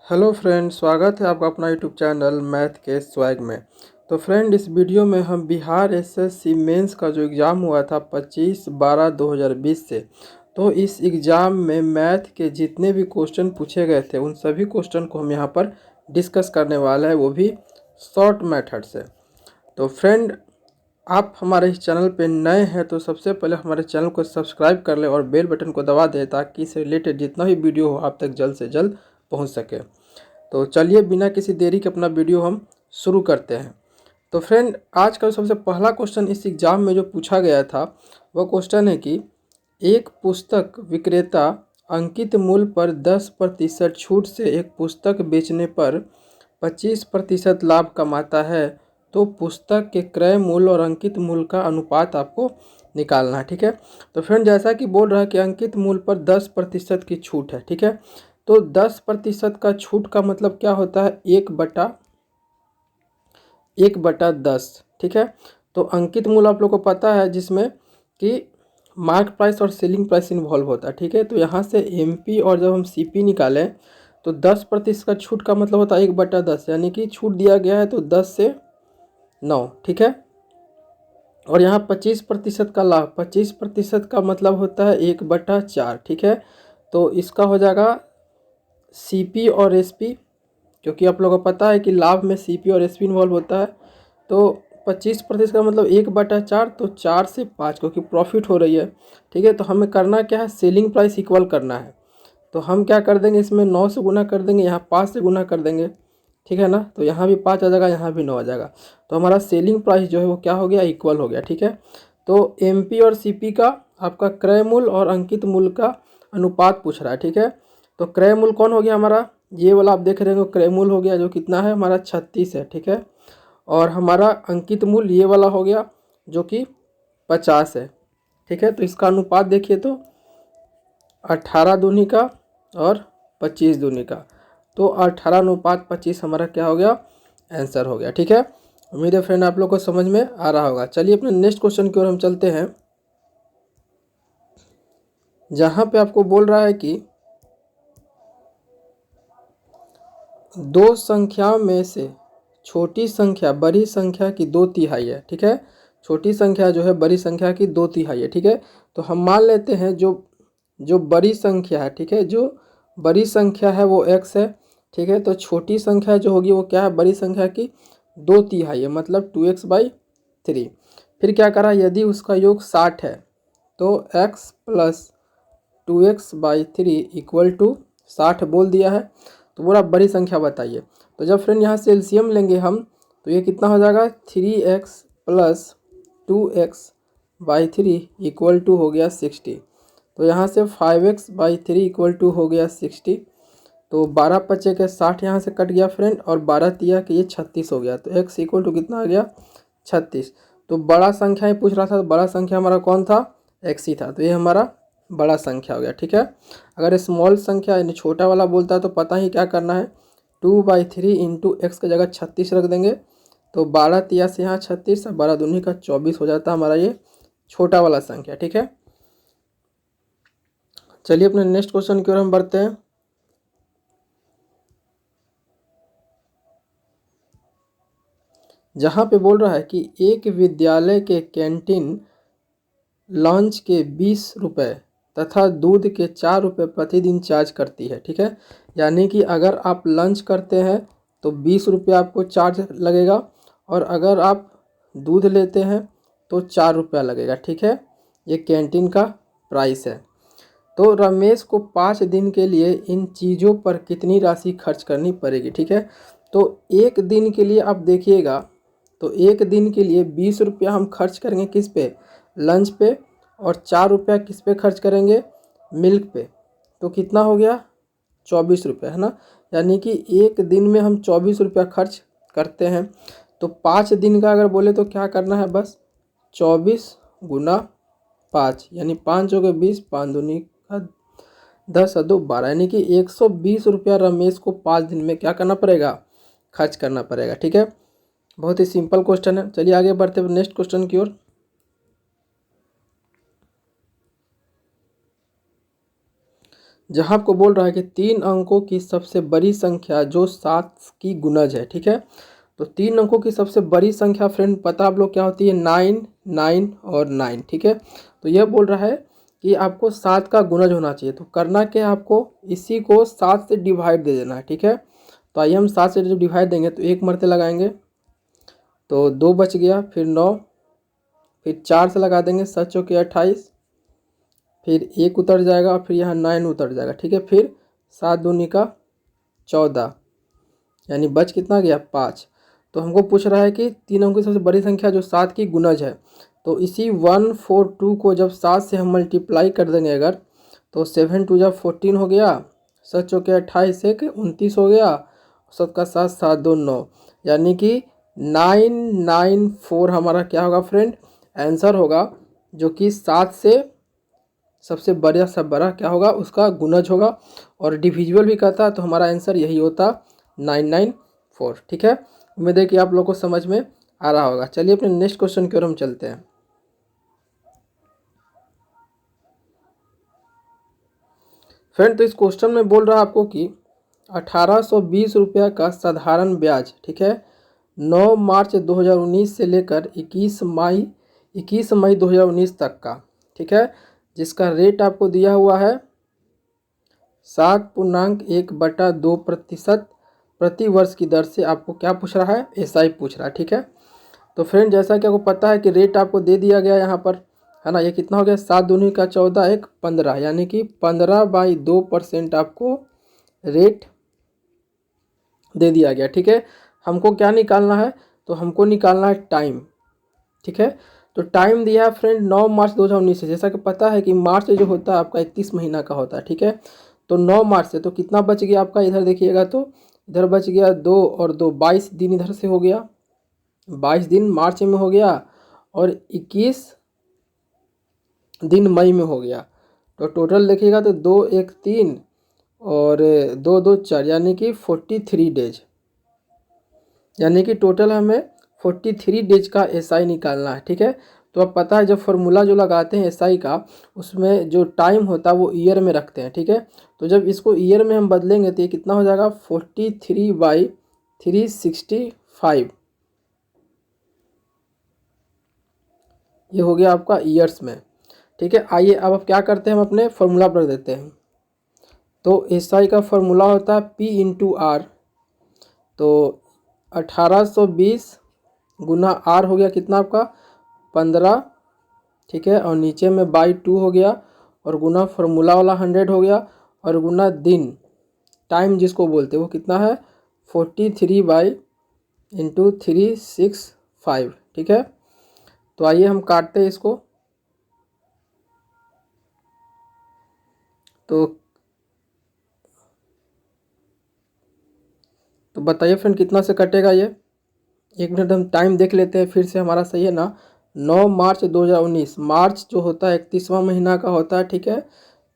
Hello friend, स्वागत है आपका अपना यूट्यूब चैनल मैथ के स्वैग में। तो फ्रेंड, इस वीडियो में हम बिहार एसएससी मेंस का जो एग्ज़ाम हुआ था 25/12/2020 से, तो इस एग्ज़ाम में मैथ के जितने भी क्वेश्चन पूछे गए थे उन सभी क्वेश्चन को हम यहाँ पर डिस्कस करने वाला है, वो भी शॉर्ट मेथड से। तो फ्रेंड, आप हमारे इस चैनल पे नए हैं तो सबसे पहले हमारे चैनल को सब्सक्राइब कर लें और बेल बटन को दबा दें ताकि इससे रिलेटेड जितना भी वीडियो हो आप तक जल्द से जल्द पहुंच सके। तो चलिए बिना किसी देरी के अपना वीडियो हम शुरू करते हैं। तो फ्रेंड, आज का सबसे पहला क्वेश्चन इस एग्ज़ाम में जो पूछा गया था वह क्वेश्चन है कि एक पुस्तक विक्रेता अंकित मूल्य पर 10% छूट से एक पुस्तक बेचने पर 25% लाभ कमाता है, तो पुस्तक के क्रय मूल्य और अंकित मूल्य का अनुपात आपको निकालना है। ठीक है, तो फ्रेंड जैसा कि बोल रहा है कि अंकित मूल्य पर 10% की छूट है। ठीक है, तो 10% का छूट का मतलब क्या होता है, 1/10। ठीक है, तो अंकित मूल्य आप लोग को पता है जिसमें कि मार्क प्राइस और सेलिंग प्राइस इन्वॉल्व होता है। ठीक है, तो यहाँ से एमपी और जब हम सीपी निकालें तो 10% का छूट का मतलब होता है 1/10, यानी कि छूट दिया गया है तो 10 से 9। ठीक है, और यहाँ 25% का लाभ, 25% का मतलब होता है 1/4। ठीक है, तो इसका हो जाएगा सीपी और एसपी, क्योंकि आप लोगों को पता है कि लाभ में सीपी और एसपी इन्वॉल्व होता है। तो 25% का मतलब 1/4, तो 4 से 5 क्योंकि प्रॉफिट हो रही है। ठीक है, तो हमें करना क्या है, सेलिंग प्राइस इक्वल करना है। तो हम क्या कर देंगे, इसमें 9 से गुना कर देंगे, यहाँ 5 से गुना कर देंगे। ठीक है ना, तो यहाँ भी 5 आ जाएगा, यहाँ भी 9 आ जाएगा। तो हमारा सेलिंग प्राइस जो है वो क्या हो गया, इक्वल हो गया। ठीक है, तो एमपी और सीपी का आपका क्रय मूल्य और अंकित मूल्य का अनुपात पूछ रहा है। ठीक है, तो क्रय मूल्य कौन हो गया हमारा, ये वाला आप देख रहे हो, क्रय मूल्य हो गया जो कितना है हमारा 36 है। ठीक है, और हमारा अंकित मूल्य ये वाला हो गया जो कि 50 है। ठीक है, तो इसका अनुपात देखिए तो 18 दूनी का और 25 दूनी का, तो 18:25 हमारा क्या हो गया, आंसर हो गया। ठीक है, उम्मीद है फ्रेंड आप लोग को समझ में आ रहा होगा। चलिए अपने नेक्स्ट क्वेश्चन की ओर हम चलते हैं, जहाँ पे आपको बोल रहा है कि दो संख्याओं में से छोटी संख्या बड़ी संख्या की 2/3 है। ठीक है, छोटी संख्या जो है बड़ी संख्या की 2/3 है। ठीक है, तो हम मान लेते हैं जो जो बड़ी संख्या है, ठीक है, जो बड़ी संख्या है वो x है। ठीक है, तो छोटी संख्या जो होगी वो क्या है, बड़ी संख्या की 2/3 है, मतलब 2x/3। फिर क्या करा, यदि उसका योग 60 है तो x + 2x/3 = 60 बोल दिया है। तो बोला बड़ी संख्या बताइए। तो जब फ्रेंड यहाँ से एलसीएम लेंगे हम तो ये कितना हो जाएगा, 3x + 2x/3 = हो गया 60। तो यहाँ से 5x/3 = हो गया 60। तो 12 पचे के 60 यहाँ से कट गया फ्रेंड, और 12 तिया के ये 36 हो गया। तो x = कितना आ गया, 36। तो बड़ा संख्या ही पूछ रहा था, तो बड़ा संख्या हमारा कौन था, x ही था, तो ये हमारा बड़ा संख्या हो गया। ठीक है, अगर स्मॉल संख्या यानी छोटा वाला बोलता है तो पता ही क्या करना है, 2/3 × x की जगह 36 रख देंगे। तो 12 तिया से यहाँ 36 और 12 दूनी का 24 हो जाता है हमारा ये छोटा वाला संख्या। ठीक है, चलिए अपने नेक्स्ट क्वेश्चन की ओर हम बढ़ते हैं, जहाँ पे बोल रहा है कि एक विद्यालय के कैंटीन लंच के 20 रुपये तथा दूध के 4 रुपये प्रतिदिन चार्ज करती है। ठीक है, यानी कि अगर आप लंच करते हैं तो 20 रुपये आपको चार्ज लगेगा, और अगर आप दूध लेते हैं तो 4 रुपया लगेगा। ठीक है, ये कैंटीन का प्राइस है। तो रमेश को 5 दिन के लिए इन चीज़ों पर कितनी राशि खर्च करनी पड़ेगी। ठीक है, तो एक दिन के लिए आप देखिएगा, तो एक दिन के लिए 20 रुपया हम खर्च करेंगे किस पे, लंच पे, और 4 रुपया किस पे खर्च करेंगे, मिल्क पे। तो कितना हो गया, 24 रुपये, है ना। यानी कि एक दिन में हम 24 रुपया खर्च करते हैं। तो 5 दिन का अगर बोले तो क्या करना है, बस 24 × 5 यानी 5 हो गए 20, 5 दूनी का 10 और 2 12, यानी कि 120 रुपया रमेश को 5 दिन में क्या करना पड़ेगा, खर्च करना पड़ेगा। ठीक है, बहुत ही सिंपल क्वेश्चन है। चलिए आगे बढ़ते हैं नेक्स्ट क्वेश्चन की ओर, जहाँ आपको बोल रहा है कि 3 अंकों की सबसे बड़ी संख्या जो 7 की गुणज है, ठीक है। तो 3 अंकों की सबसे बड़ी संख्या फ्रेंड पता आप लोग क्या होती है, 9, 9 और 9, ठीक है। तो यह बोल रहा है कि आपको 7 का गुणज होना चाहिए। तो करना क्या है, आपको इसी को 7 से डिवाइड दे देना है, ठीक है। तो आइए हम 7 से जब डिवाइड देंगे तो 1 मरते लगाएंगे तो 2 बच गया, फिर 9, फिर 4 से लगा देंगे 7 चौके 28, फिर 1 उतर जाएगा और फिर यहाँ 9 उतर जाएगा, ठीक है। फिर 7 दूनी का 14, यानी बच कितना गया, 5। तो हमको पूछ रहा है कि 3 अंकों की सबसे बड़ी संख्या जो 7 की गुणज है। तो इसी 142 को जब 7 से हम मल्टीप्लाई कर देंगे अगर, तो 7 टू जा 14 हो गया, 7 चौके 28, 1 29 हो गया, 7 का 7, 7 2 9, यानी कि 994 हमारा क्या होगा फ्रेंड, आंसर होगा, जो कि 7 से सबसे बड़ा सब बड़ा क्या होगा, उसका गुणज होगा। और डिविजिबल भी कहता है, तो हमारा आंसर यही होता 994, ठीक है। उम्मीद है कि आप लोग को समझ में आ रहा होगा। चलिए अपने नेक्स्ट क्वेश्चन की ओर हम चलते हैं। फ्रेंड, तो इस क्वेश्चन में बोल रहा है आपको कि 1820 रुपया का साधारण ब्याज, ठीक है, 9 मार्च 2019 से लेकर 21 मई 2019 तक का, ठीक है, जिसका रेट आपको दिया हुआ है 7.1/2% प्रति वर्ष की दर से आपको क्या पूछ रहा है, एसआई पूछ रहा है, ठीक है। तो फ्रेंड, जैसा कि आपको पता है कि रेट आपको दे दिया गया यहाँ पर, है ना। ये कितना हो गया, 7 दूनी का 14, 1 15, यानी कि 15/2% आपको रेट दे दिया गया, ठीक है। हमको क्या निकालना है, तो हमको निकालना है टाइम, ठीक है। तो टाइम दिया है फ्रेंड 9 मार्च 2019 से, जैसा कि पता है कि मार्च जो होता है आपका 31 महीना का होता है, ठीक है। तो 9 मार्च से तो कितना बच गया आपका, इधर देखिएगा तो इधर बच गया 2 और 2, 22 दिन इधर से हो गया, 22 दिन मार्च में हो गया और 21 दिन मई में हो गया। तो टोटल देखिएगा तो 2 1 3 और 2 2 4, यानी कि 43 डेज, यानी कि टोटल हमें 43 डेज का एसआई निकालना है, ठीक है। तो अब पता है जब फार्मूला जो लगाते हैं एसआई का, उसमें जो टाइम होता है वो ईयर में रखते हैं, ठीक है। तो जब इसको ईयर में हम बदलेंगे तो ये कितना हो जाएगा, 43/365, ये हो गया आपका ईयर्स में, ठीक है। आइए अब क्या करते हैं, हम अपने फार्मूला पर देते हैं। तो एसआई का फार्मूला होता है P/R। तो 1820 गुना आर हो गया कितना आपका, 15, ठीक है। और नीचे में बाई 2 हो गया और गुना फार्मूला वाला 100 हो गया और गुना दिन, टाइम जिसको बोलते हैं वो कितना है, 43/365, ठीक है। तो आइए हम काटते हैं इसको। तो बताइए फ्रेंड कितना से कटेगा ये, 1 मिनट हम टाइम देख लेते हैं फिर से, हमारा सही है ना। 9 मार्च 2019, मार्च जो होता है 31वां महीना का होता है, ठीक है।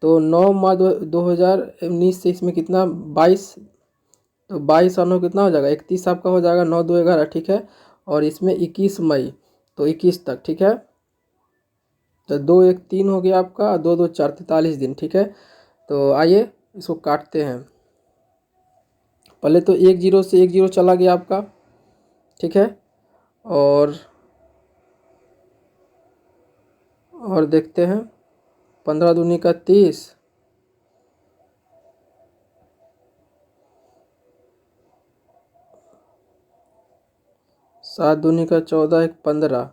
तो 9 मार्च 2019 से इसमें कितना 22, तो 22 और 9 कितना हो जाएगा, 31 आपका हो जाएगा, 9 2 11, ठीक है। और इसमें 21 मई, तो 21 तक, ठीक है। तो 2 1 3 हो गया आपका, 2 2 4 43 दिन, ठीक है। तो आइए इसको काटते हैं। पहले तो 1 0 से 1 0 चला गया आपका, ठीक है। और देखते हैं, 15 दूनी का 30, 7 दूनी का 14, 1 15,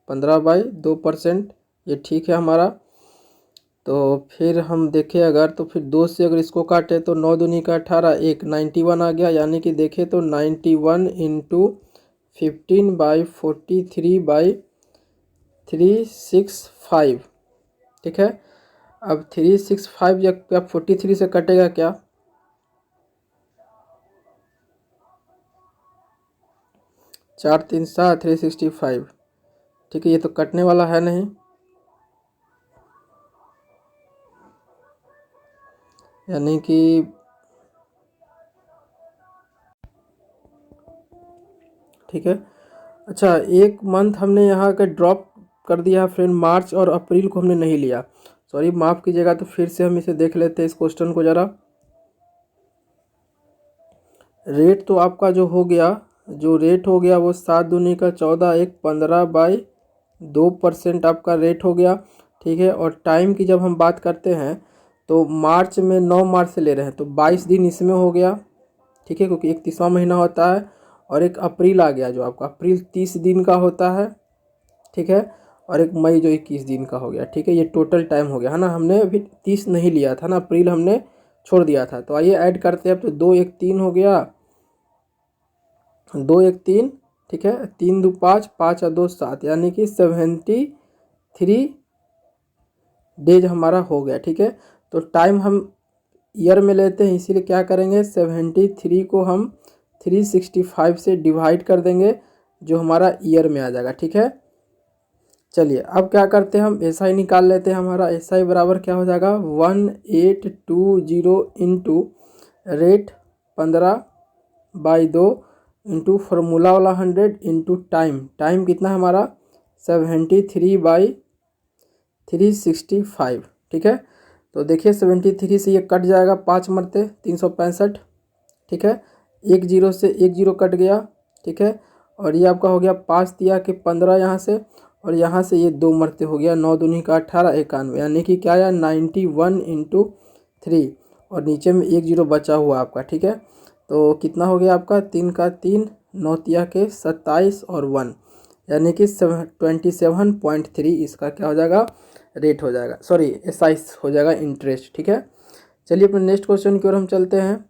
15/2%, ये ठीक है हमारा। तो फिर हम देखें अगर, तो फिर 2 से अगर इसको काटे तो 9 दूनी का 18, 1 91 आ गया, यानी कि देखें तो 91 इंटू 15/43/365, ठीक है। अब 365 या 43 से कटेगा क्या, 4 3 7 365, ठीक है। ये तो कटने वाला है नहीं, यानी कि ठीक है। अच्छा, 1 मंथ हमने यहाँ का ड्रॉप कर दिया फ्रेंड, मार्च और अप्रैल को हमने नहीं लिया। सॉरी माफ़ कीजिएगा, तो फिर से हम इसे देख लेते हैं इस क्वेश्चन को ज़रा। रेट तो आपका जो हो गया, जो रेट हो गया वो 7 दूनी का 14, एक 15/2% आपका रेट हो गया, ठीक है। और टाइम की जब हम बात करते हैं तो मार्च में 9 मार्च से ले रहे हैं तो 22 दिन इसमें हो गया, ठीक है, क्योंकि 31वां महीना होता है। और एक अप्रैल आ गया जो आपका अप्रैल 30 दिन का होता है, ठीक है। और एक मई जो 21 दिन का हो गया, ठीक है। ये टोटल टाइम हो गया है ना, हमने अभी 30 नहीं लिया था ना, अप्रैल हमने छोड़ दिया था। तो आइए ऐड करते हैं, तो 2 1 3 हो गया, 2 1 3, ठीक है, 3 2 5, 5 और 2 7, यानी कि 73 डेज हमारा हो गया, ठीक है। तो टाइम हम ईयर में लेते हैं, इसीलिए क्या करेंगे 73 को हम 365 से डिवाइड कर देंगे, जो हमारा ईयर में आ जाएगा, ठीक है। चलिए अब क्या करते हैं, हम एस आई निकाल लेते हैं। हमारा एस आई बराबर क्या हो जाएगा 1820 इंटू रेट 15/2 इंटू फार्मूला वाला 100 इंटू टाइम कितना हमारा 73/365, ठीक है। तो देखिए 73 से ये कट जाएगा 5 मरते 365, ठीक है। 1 0 से 1 0 कट गया, ठीक है। और ये आपका हो गया 5 दिया कि 15 यहाँ से, और यहाँ से ये 2 मरते हो गया 9 दूनी का 18, 91, यानी कि क्या आया 91 इंटू 3, और नीचे में 1 0 बचा हुआ आपका, ठीक है। तो कितना हो गया आपका 3 का 3, 9 तिया के 27 और 1, यानी कि 27.3 इसका क्या हो जाएगा रेट हो जाएगा, सॉरी एसाइस हो जाएगा इंटरेस्ट, ठीक है। चलिए अपने नेक्स्ट क्वेश्चन की ओर हम चलते हैं,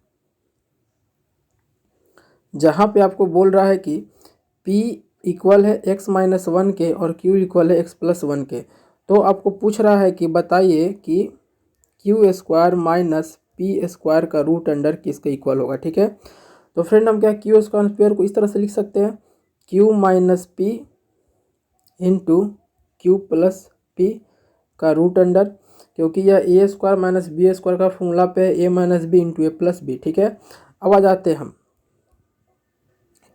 जहाँ पे आपको बोल रहा है कि P इक्वल है x-1 के और Q इक्वल है x+1 के। तो आपको पूछ रहा है कि बताइए कि Q² माइनस P² का रूट अंडर किसके इक्वल होगा, ठीक है। तो फ्रेंड हम क्या Q² को इस तरह से लिख सकते हैं, Q minus P into Q+P का रूट अंडर, क्योंकि यह A² माइनस B² का फॉर्मूला पे है A minus B into A+B, ठीक है। अब आ जाते हैं हम,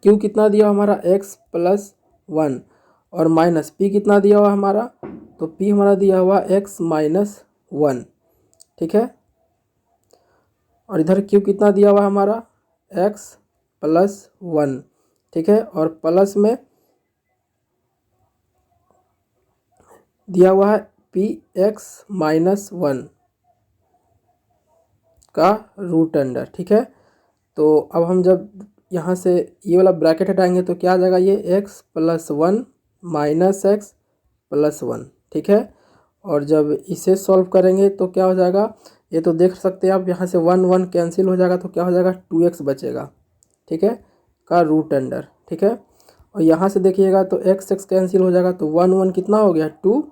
Q कितना दिया हमारा x+1 और माइनस P कितना दिया हुआ हमारा, तो P हमारा दिया हुआ x-1, ठीक है। और इधर Q कितना दिया हुआ हमारा x+1, ठीक है। और प्लस में दिया हुआ है Px-1 का रूट अंडर, ठीक है। तो अब हम जब यहाँ से ये वाला ब्रैकेट हटाएंगे तो क्या आ जाएगा, ये x+1 माइनस x+1, ठीक है। और जब इसे सॉल्व करेंगे तो क्या हो जाएगा, ये तो देख सकते हैं आप, यहाँ से 1 1 कैंसिल हो जाएगा, तो क्या हो जाएगा 2x बचेगा, ठीक है, का रूट अंडर, ठीक है। और यहाँ से देखिएगा तो x x कैंसिल हो जाएगा, तो 1 1 कितना हो गया 2,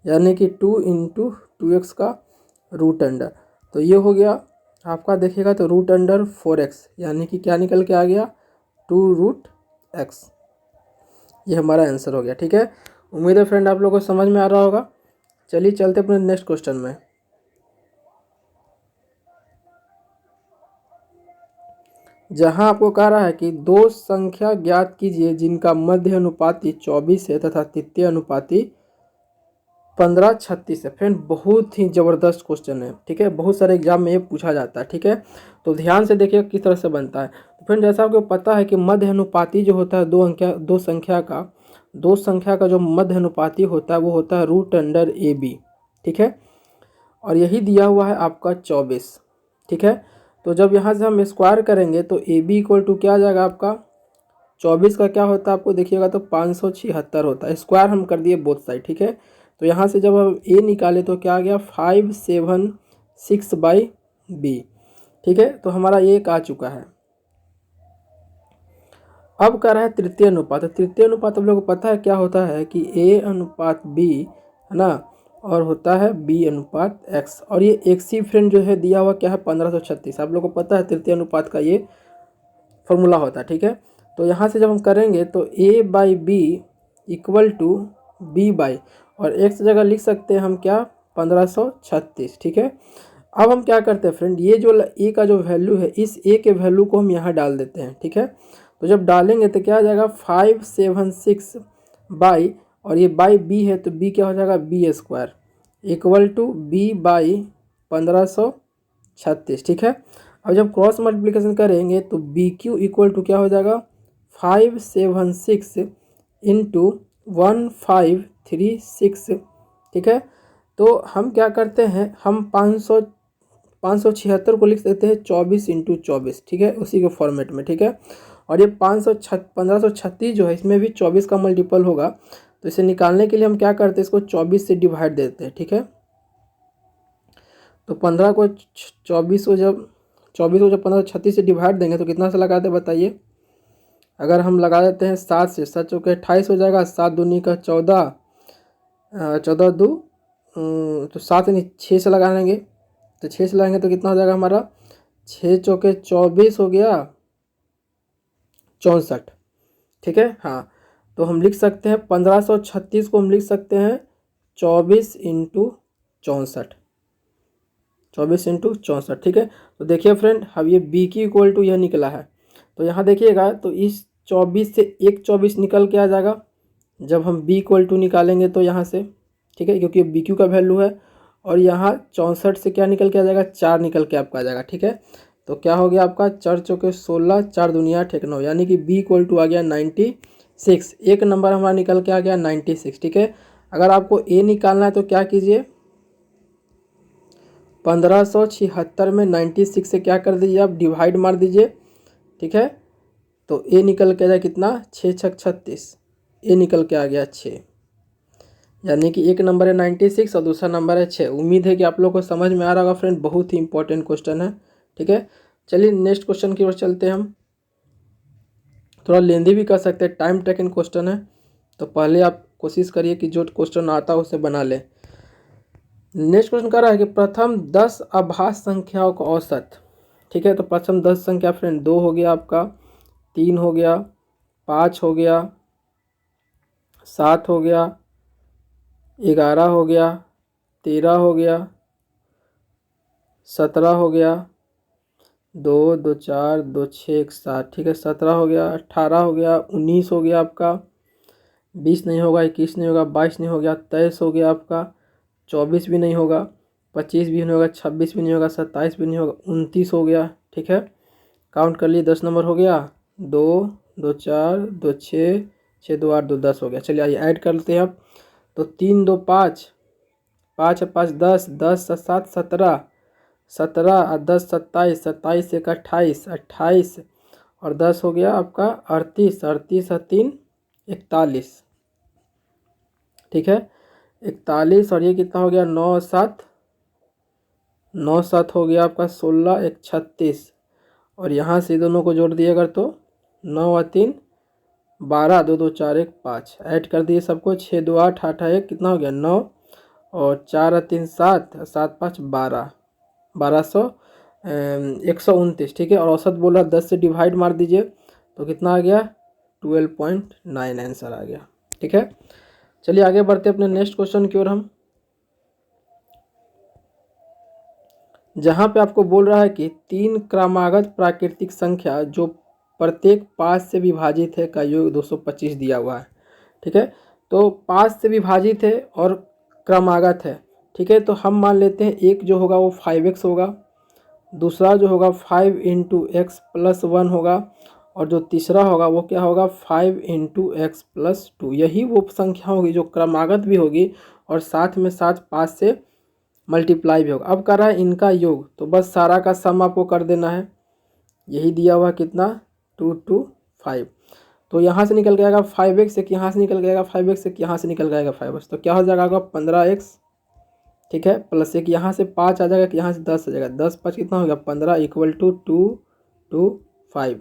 यानी कि 2 इंटू 2x का रूट अंडर। तो ये हो गया आपका, देखिएगा तो रूट अंडर 4x, यानी कि क्या निकल के आ गया 2√x। ये हमारा आंसर हो गया, ठीक है। उम्मीद है फ्रेंड आप लोगों को समझ में आ रहा होगा। चलिए चलते अपने नेक्स्ट क्वेश्चन में, जहां आपको कह रहा है कि दो संख्या ज्ञात कीजिए जिनका मध्य अनुपाती 24 है तथा तृतीय अनुपाती 15/36 है। फ्रेंड बहुत ही ज़बरदस्त क्वेश्चन है, ठीक है, बहुत सारे एग्जाम में ये पूछा जाता है, ठीक है। तो ध्यान से देखिए किस तरह से बनता है। तो फ्रेंड जैसा आपको पता है कि मध्य अनुपाती जो होता है दो संख्या का जो मध्य अनुपाती होता है वो होता है रूट अंडर AB, ठीक है। और यही दिया हुआ है आपका 24, ठीक है। तो जब यहाँ से हम स्क्वायर करेंगे तो AB इक्वल टू क्या आ जाएगा आपका 24 का क्या होता है आपको देखिएगा तो 576 होता है, स्क्वायर हम कर दिए बोथ साइड, ठीक है। तो यहाँ से जब हम A निकाले तो क्या आ गया 576/B, ठीक है। तो हमारा ये एक आ चुका है। अब कह रहा है तृतीय अनुपात। तृतीय अनुपात आप लोगों को पता है क्या होता है कि A/B है ना, और होता है B/X, और ये एक्स ही फ्रेंड जो है दिया हुआ क्या है 1536, आप लोगों को पता है तृतीय अनुपात का ये फॉर्मूला होता है, ठीक है। तो यहाँ से जब हम करेंगे तो A/B इक्वल टू B/, और x जगह लिख सकते हैं हम क्या 1536, ठीक है। अब हम क्या करते हैं फ्रेंड, ये जो a का जो वैल्यू है इस a के वैल्यू को हम यहाँ डाल देते हैं, ठीक है। तो जब डालेंगे तो क्या आ जाएगा 576 बाई, और ये बाई b है तो b क्या हो जाएगा B², equal to be by 1536, ठीक है। अब जब क्रॉस मल्टीप्लिकेशन करेंगे तो बी क्यू इक्वल टू क्या हो जाएगा 576 इंटू 1536, ठीक है। तो हम क्या करते हैं, हम 576 को लिख देते हैं 24 × 24, ठीक है, उसी के फॉर्मेट में, ठीक है। और ये 1536 जो है इसमें भी 24 का मल्टीपल होगा, तो इसे निकालने के लिए हम क्या करते हैं, इसको 24 से डिवाइड देते हैं, ठीक है। तो 15 को 1536 से डिवाइड देंगे तो कितना से लगाते बताइए। अगर हम लगा देते हैं 7 से, 7 चौके 28 हो जाएगा, 7 दूनी का 14, 14 दो तो 7 नहीं 6 से लगा लेंगे, तो 6 से लगाएंगे तो कितना हो जाएगा हमारा 6 चौके 24 हो गया 64, ठीक है। हाँ, तो हम लिख सकते हैं 1536 को हम लिख सकते हैं 24 × 64, 24 × 64, ठीक है। तो देखिए फ्रेंड, अब ये बी की इक्वल टू यह निकला है, तो यहाँ देखिएगा तो इस 24 से एक 24 निकल के आ जाएगा जब हम बी इक्वल टू निकालेंगे तो यहाँ से, ठीक है, क्योंकि बी क्यू का वैल्यू है। और यहाँ 64 से क्या निकल के आ जाएगा 4 निकल के आपका आ जाएगा, ठीक है। तो क्या हो गया आपका 4 चौके 16, 4 दूनिया 9, यानी कि बी इक्वल टू आ गया 96। एक नंबर हमारा निकल के आ गया 96, ठीक है। अगर आपको ए निकालना है तो क्या कीजिए 1576 में 96 से क्या कर दीजिए आप डिवाइड मार दीजिए, ठीक है। तो ए निकल के आ जाए कितना 6 छक 36, ए निकल के आ गया 6, यानी कि एक नंबर है 96 और दूसरा नंबर है 6। उम्मीद है कि आप लोग को समझ में आ रहा होगा फ्रेंड, बहुत ही इंपॉर्टेंट क्वेश्चन है, ठीक है। चलिए नेक्स्ट क्वेश्चन की ओर चलते हैं हम, थोड़ा लेंदी भी कर सकते हैं, टाइम टेकन क्वेश्चन है, तो पहले आप कोशिश करिए कि जो क्वेश्चन आता है उसे बना ले। नेक्स्ट क्वेश्चन कह रहा है कि प्रथम 10 अभाज्य संख्याओं का औसत, ठीक है। तो प्रथम 10 संख्या फ्रेंड 2 हो गया आपका, 3 हो गया, 5 हो गया, 7 हो गया, 11 हो गया, 13 हो गया, 17 हो गया, 2 2 4 2 6 1 7, ठीक है, 17 हो गया, 18 हो गया, 19 हो गया आपका, 20 नहीं होगा, 21 नहीं होगा, 22 नहीं हो गया, 23 हो गया आपका, 24 भी नहीं होगा, 25 भी नहीं होगा, 26 भी नहीं होगा, 27 भी नहीं होगा, 29 हो गया, ठीक है। काउंट कर लिए 10 नंबर हो गया, 2 2 4 2 6 6 2 8 2 10 हो गया। चलिए आइए ऐड कर लेते हैं अब, तो 3 2 5, 5 5 10, 10 7 17, 17 10 27, 27 1 28, 28 और 10 हो गया आपका 38, 38 और 3 41, ठीक है, 41 और ये कितना हो गया 9 7, 9 7 हो गया आपका 16 1 36, और यहाँ से दोनों को जोड़ दिए अगर तो 9 और 3 12, 2 2 4 1 5, ऐड कर दिए सबको 6 2 8 8 1 कितना हो गया 9 और 4 और 3 7, 7 5 12, 1200 129, ठीक है। और औसत बोला 10 से डिवाइड मार दीजिए तो कितना आ गया 12.9 आंसर आ गया, ठीक है। चलिए आगे बढ़ते अपने नेक्स्ट क्वेश्चन की ओर हम, जहाँ पे आपको बोल रहा है कि 3 क्रमागत प्राकृतिक संख्या जो प्रत्येक 5 से विभाजित है का योग 225 दिया हुआ है, ठीक है। तो 5 से विभाजित है और क्रमागत है, ठीक है। तो हम मान लेते हैं एक जो होगा वो 5x होगा, दूसरा जो होगा 5 × x + 1 होगा, और जो तीसरा होगा वो क्या होगा 5 × x + 2। यही वो संख्या होगी जो क्रमागत भी होगी और साथ में साथ 5 से मल्टीप्लाई भी होगा। अब कर रहा है इनका योग, तो बस सारा का सम आपको कर देना है, यही दिया हुआ कितना 2 2 5। तो यहाँ से निकल गएगा 5x, एक यहाँ से निकल गएगा 5x, एक यहाँ से निकल गएगा 5x, तो क्या हो जाएगा 15x, ठीक है, प्लस एक यहाँ से 5 आ जाएगा कि यहाँ से 10 आ जाएगा, 10 5 कितना हो गया 15 इक्वल टू 2 2 5।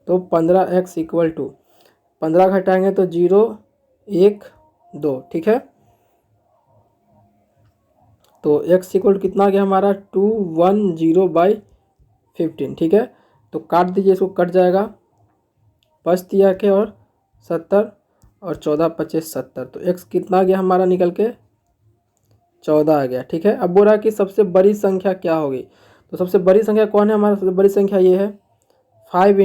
तो 15x इक्वल टू 15 घटाएंगे तो 0 1 2, ठीक है। तो x इक्वल कितना आ गया हमारा 210/15, ठीक है। तो काट दीजिए इसको, कट जाएगा 5 दिया के और 70 और 14 25 70, तो x कितना आ गया हमारा निकल के 14 आ गया, ठीक है। अब बोल रहा है कि सबसे बड़ी संख्या क्या होगी, तो सबसे बड़ी संख्या कौन है हमारा, सबसे बड़ी संख्या ये है 5 ×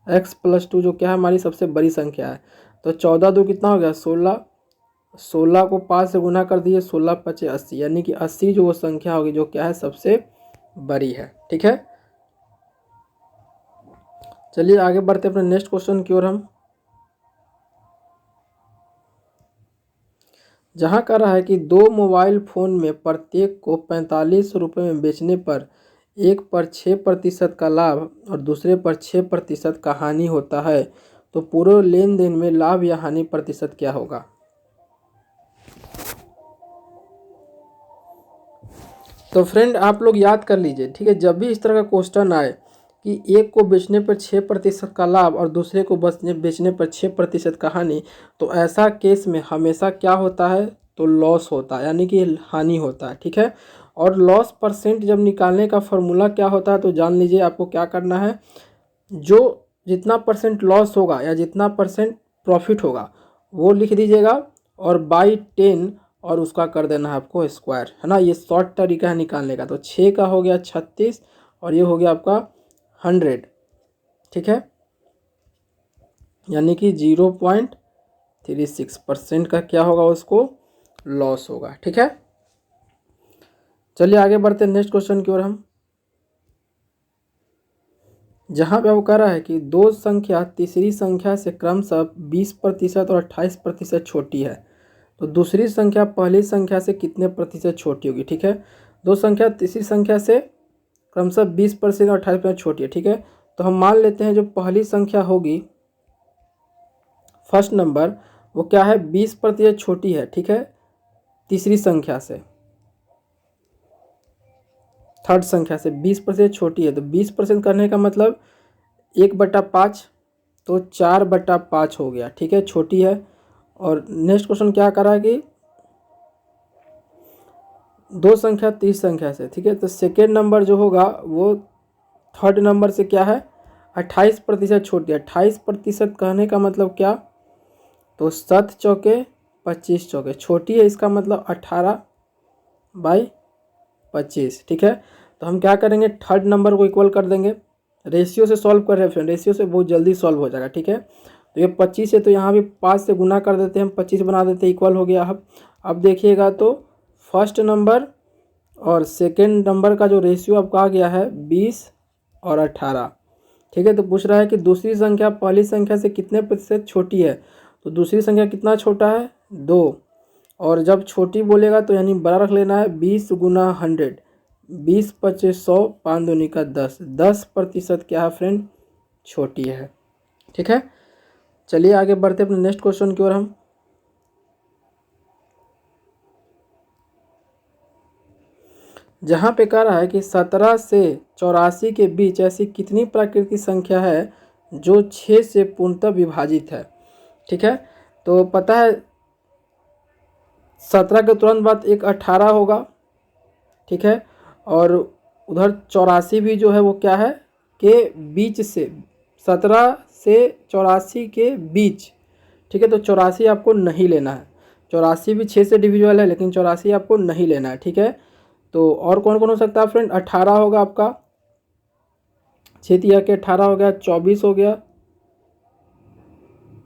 x + 2 जो क्या है हमारी सबसे बड़ी संख्या है। तो 14 2 कितना हो गया 16, 16 को 5 से गुना कर दिए, 16 पचे 80, यानी कि 80 जो वो संख्या होगी जो क्या है सबसे बड़ी है। ठीक है, चलिए आगे बढ़ते अपने नेक्स्ट क्वेश्चन की ओर हम, जहाँ कह रहा है कि दो मोबाइल फ़ोन में प्रत्येक को 45 रुपये में बेचने पर एक पर 6% का लाभ और दूसरे पर 6% का हानि होता है, तो पूरे लेन देन में लाभ या हानि प्रतिशत क्या होगा। तो फ्रेंड आप लोग याद कर लीजिए, ठीक है, जब भी इस तरह का क्वेश्चन आए कि एक को बेचने पर 6% का लाभ और दूसरे को बेचने पर 6% का हानि, तो ऐसा केस में हमेशा क्या होता है, तो लॉस होता है, यानी कि हानि होता है। ठीक है, और लॉस परसेंट जब निकालने का फॉर्मूला क्या होता है, तो जान लीजिए आपको क्या करना है, जो जितना परसेंट लॉस होगा या जितना परसेंट प्रॉफिट होगा वो लिख दीजिएगा और बाई 10 और उसका कर देना है आपको स्क्वायर, है ना। ये शॉर्ट तरीका है निकालने का। तो 6 का हो गया 36 और ये हो गया आपका 100। ठीक है, यानी कि 0.36% का क्या होगा, उसको लॉस होगा। ठीक है, चलिए आगे बढ़ते हैं नेक्स्ट क्वेश्चन की ओर हम, जहाँ पे वो कह रहा है कि दो संख्या तीसरी संख्या से क्रमशः 20% और 28% छोटी है, तो दूसरी संख्या पहली संख्या से कितने प्रतिशत छोटी होगी। ठीक है, दो संख्या तीसरी संख्या से क्रमशः 20% और 28% छोटी है। ठीक है, तो हम मान लेते हैं जो पहली संख्या होगी फर्स्ट नंबर, वो क्या है 20% छोटी है। ठीक है, तीसरी संख्या से, थर्ड संख्या से 20% छोटी है। तो 20% करने का मतलब 1/5, तो 4/5 हो गया। ठीक है, छोटी है। और नेक्स्ट क्वेश्चन क्या करा कि दो संख्या तीस संख्या से, ठीक है, तो सेकेंड नंबर जो होगा वो थर्ड नंबर से क्या है 28% छोटी है। 28% कहने का मतलब क्या, तो 7 चौके 25 चौके, छोटी है, इसका मतलब 18/25। ठीक है, तो हम क्या करेंगे, थर्ड नंबर को इक्वल कर देंगे। रेशियो से सॉल्व कर रहे हैं फ्रेंड, रेशियो से बहुत जल्दी सॉल्व हो जाएगा। ठीक है, तो ये 25 है तो यहाँ भी 5 से गुना कर देते हैं, हम 25 बना देते हैं, इक्वल हो गया। अब देखिएगा तो फर्स्ट नंबर और सेकेंड नंबर का जो रेशियो आपका आ गया है 20 और 18। ठीक है, तो पूछ रहा है कि दूसरी संख्या पहली संख्या से कितने प्रतिशत छोटी है, तो दूसरी संख्या कितना छोटा है 2, और जब छोटी बोलेगा तो यानी बड़ा रख लेना है 20 गुना 100, 20 25 100, 5 दूनी का 10, 10% क्या है फ्रेंड छोटी है। ठीक है, चलिए आगे बढ़ते अपने नेक्स्ट क्वेश्चन की ओर हम, जहाँ पे कह रहा है कि 17 से 84 के बीच ऐसी कितनी प्राकृतिक संख्या है जो 6 से पूर्णतः विभाजित है। ठीक है, तो पता है 17 के तुरंत बाद एक 18 होगा। ठीक है, और उधर 84 भी जो है वो क्या है के बीच से, 17 से 84 के बीच। ठीक है, तो 84 आपको नहीं लेना है, 84 भी 6 से डिविजिबल है लेकिन 84 आपको नहीं लेना है। ठीक है, तो और कौन कौन हो सकता है फ्रेंड, 18 होगा आपका, 6 तिया के 18 हो गया, 24 हो गया,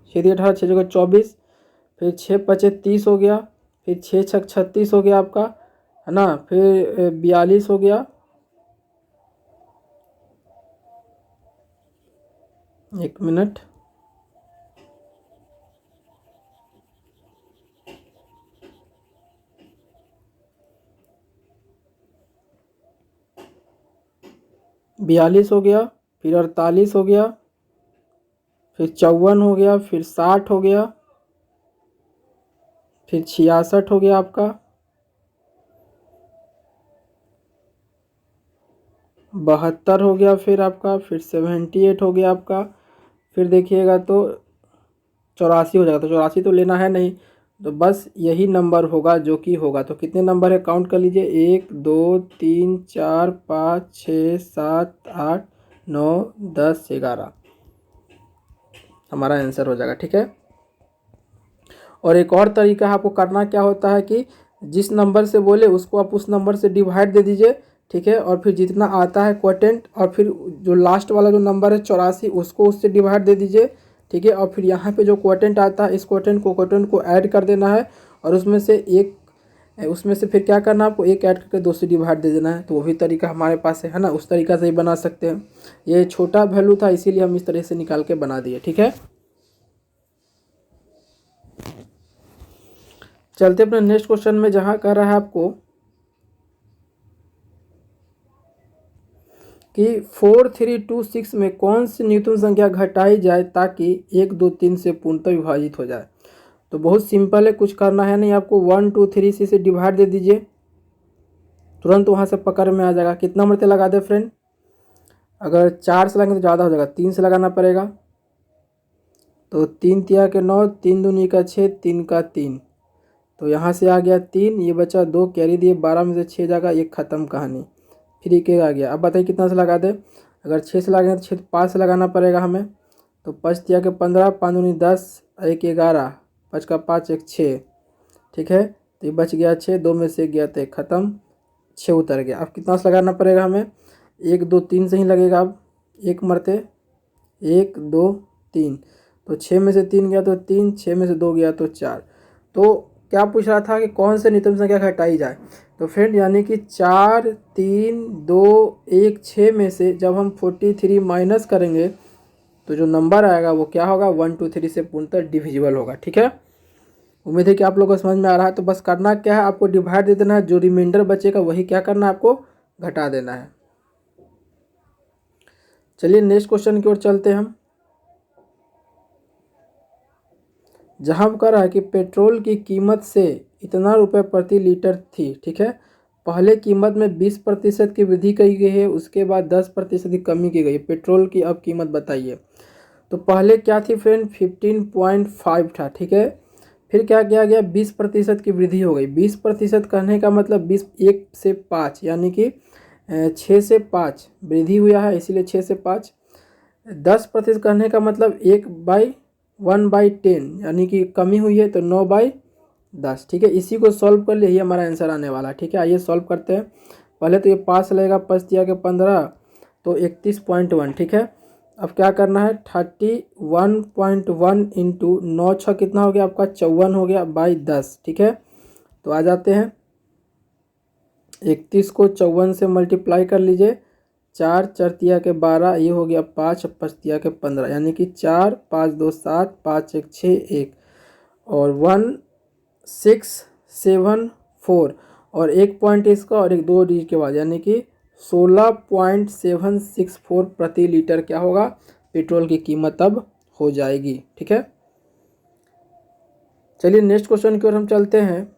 6 तिया 18, 6 जगह 24, फिर 6 पचे 30 हो गया, फिर 6 छक 36 हो गया आपका, है ना, फिर 42 हो गया, एक मिनट, बयालीस हो गया, फिर 48 हो गया, फिर 54 हो गया, फिर 60 हो गया, फिर 66 हो गया आपका, 72 हो गया फिर आपका, फिर 78 हो गया आपका, फिर देखिएगा तो 84 हो जाएगा। तो 84 तो लेना है नहीं, तो बस यही नंबर होगा जो कि होगा। तो कितने नंबर है काउंट कर लीजिए, 1 2 3 4 5 6 7 8 9 10 11 हमारा आंसर हो जाएगा। ठीक है, और एक और तरीका आपको करना क्या होता है कि जिस नंबर से बोले उसको आप उस नंबर से डिवाइड दे दीजिए। ठीक है, और फिर जितना आता है क्वोटेंट, और फिर जो लास्ट वाला जो नंबर है 84 उसको उससे डिवाइड दे दीजिए। ठीक है, और फिर यहाँ पे जो क्वोटेंट आता है इस क्वोटेंट को ऐड कर देना है, और उसमें से फिर क्या करना है आपको, एक ऐड करके 2 से डिवाइड दे देना है। तो वो भी तरीका हमारे पास है ना, उस तरीका से ही बना सकते हैं। ये छोटा वैल्यू था इसीलिए हम इस तरह से निकाल के बना दिए, ठीक है। चलते अपने नेक्स्ट क्वेश्चन में, जहाँ कह रहा है आपको कि 4326 में कौन सी न्यूनतम संख्या घटाई जाए ताकि 1 2 3 से पूर्णतः विभाजित हो जाए। तो बहुत सिंपल है, कुछ करना है नहीं आपको, 1 2 3 से डिवाइड दे दीजिए, तुरंत वहाँ से पकड़ में आ जाएगा। कितना मरते लगा दे फ्रेंड, अगर 4 से लगाएंगे तो ज़्यादा हो जाएगा, 3 से लगाना पड़ेगा। तो 3 तिया के 9, 3 दूनी का 6, 3 का 3, तो यहाँ से आ गया 3, ये बचा 2, कैरी दिए, 12 में से 6 जाएगा, ये ख़त्म कहानी, फिर एक आ गया। अब बताइए कितना से लगा दे, अगर 6 से लगाएंगे तो 6 5 से लगाना पड़ेगा हमें। तो 5 तिया के 15, 5 दूनी 10, 1 11, 5 का 5 1 6, ठीक है। तो ये बच गया 6, 2 में से गया तो एक ख़त्म, 6 उतर गया। अब कितना से लगाना पड़ेगा हमें, 1 2 3 से ही लगेगा। अब एक मरते 1 2 3, तो 6 में से 3 गया तो 3, 6 में से 2 गया तो 4। तो क्या पूछ रहा था कि कौन से न्यूनतम संख्या घटाई जाए। तो फ्रेंड यानी कि 4 3 2 1 6 में से जब हम 43 माइनस करेंगे तो जो नंबर आएगा वो क्या होगा, 1 2 3 से पूर्णतः डिविजिबल होगा, ठीक है। उम्मीद है कि आप लोगों को समझ में आ रहा है। तो बस करना क्या है, आपको डिवाइड दे देना है, जो रिमाइंडर बचेगा वही क्या करना है, आपको घटा देना है। चलिए नेक्स्ट क्वेश्चन की ओर चलते हैं हम, जहाँ कह रहा है कि पेट्रोल की कीमत से इतना रुपये प्रति लीटर थी, ठीक है। पहले कीमत में 20% की वृद्धि की गई है, उसके बाद 10% की कमी की गई है। पेट्रोल की अब कीमत बताइए। तो पहले क्या थी फ्रेंड, 15.5 था, ठीक है। फिर क्या किया गया, 20% की वृद्धि हो गई। 20% कहने का मतलब 20 1 से 5 यानी कि 6 से 5 वृद्धि हुआ है, इसीलिए 6 से 5। 10% कहने का मतलब 1/10 यानी कि कमी हुई है, तो 9/10, ठीक है। इसी को सॉल्व कर लिए, यही हमारा आंसर आने वाला है, ठीक है। आइए सॉल्व करते हैं। पहले तो ये 5 लगेगा, 5 दिया के 15, तो 31.1, ठीक है। अब क्या करना है, 31.1 इंटू 9 6 कितना हो गया आपका, 54 हो गया, बाई 10, ठीक है। तो आ जाते हैं 31 को 54 से मल्टीप्लाई कर लीजिए, 4 4 तिया के 12, ये हो गया 5 5 तिया के 15, यानी कि 4 5 2 7 5 1 6 1 और 1674 और एक पॉइंट इसका और एक 2 डिजिट के बाद, यानी कि 16.764 प्रति लीटर क्या होगा, पेट्रोल की कीमत अब हो जाएगी, ठीक है। चलिए नेक्स्ट क्वेश्चन की ओर हम चलते हैं,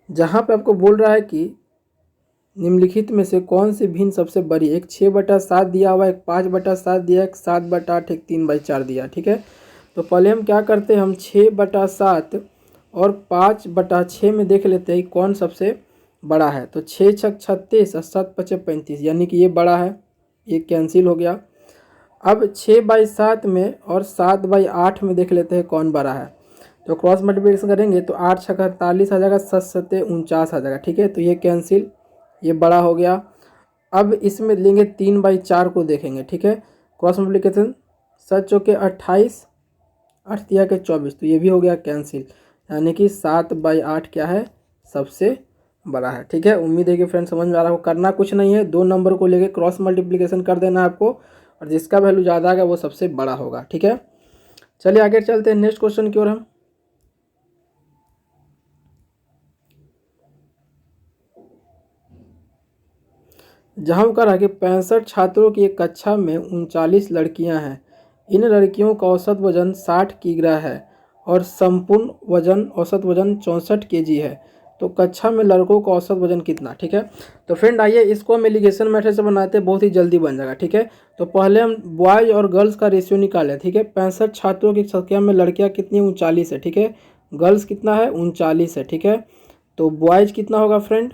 जहाँ पे आपको बोल रहा है कि निम्नलिखित में से कौन सी भिन्न सबसे बड़ी, एक 6/7 दिया हुआ, एक 5/7 दिया, एक 7/8, एक 3/4 दिया, ठीक है। तो पहले हम क्या करते हैं, हम 6/7 और 5/6 में देख लेते हैं कौन सबसे बड़ा है। तो 6 6 36 और 7 5 35, यानी कि ये बड़ा है, ये कैंसिल हो गया। अब 6/7 में और 7/8 में देख लेते हैं कौन बड़ा है। तो क्रॉस मल्टीप्लिकेशन करेंगे तो 8 6 48 आ जाएगा, 7 7 49 आ जाएगा, ठीक है। तो ये कैंसिल, ये बड़ा हो गया। अब इसमें लेंगे 3/4 को देखेंगे, ठीक है। क्रॉस मल्टीप्लिकेशन 7 चौके 28, 8 तिया के 24, तो ये भी हो गया कैंसिल, यानी कि 7/8 क्या है, सबसे बड़ा है, ठीक है। उम्मीद है कि फ्रेंड समझ में आ रहा हो। करना कुछ नहीं है, 2 नंबर को लेके क्रॉस मल्टीप्लिकेशन कर देना है आपको, और जिसका वैल्यू ज़्यादा आएगा वो सबसे बड़ा होगा, ठीक है। चलिए आगे चलते हैं नेक्स्ट क्वेश्चन की ओर हम, जहाँ कह रहा है कि 65 छात्रों की एक कक्षा में 39 लड़कियां हैं। इन लड़कियों का औसत वजन 60 किग्रा है और संपूर्ण वजन औसत वजन 64 केजी है। तो कक्षा में लड़कों का औसत वजन कितना, ठीक है। तो फ्रेंड आइए इसको हम एलिगेशन मेथड से बनाते हैं, बहुत ही जल्दी बन जाएगा, ठीक है। तो पहले हम बॉयज और गर्ल्स का रेशियो निकालें, ठीक है। 65 छात्रों की संख्या में लड़कियाँ कितनी, 39 है, ठीक है। गर्ल्स कितना है, 39 है, ठीक है। तो बॉयज कितना होगा फ्रेंड,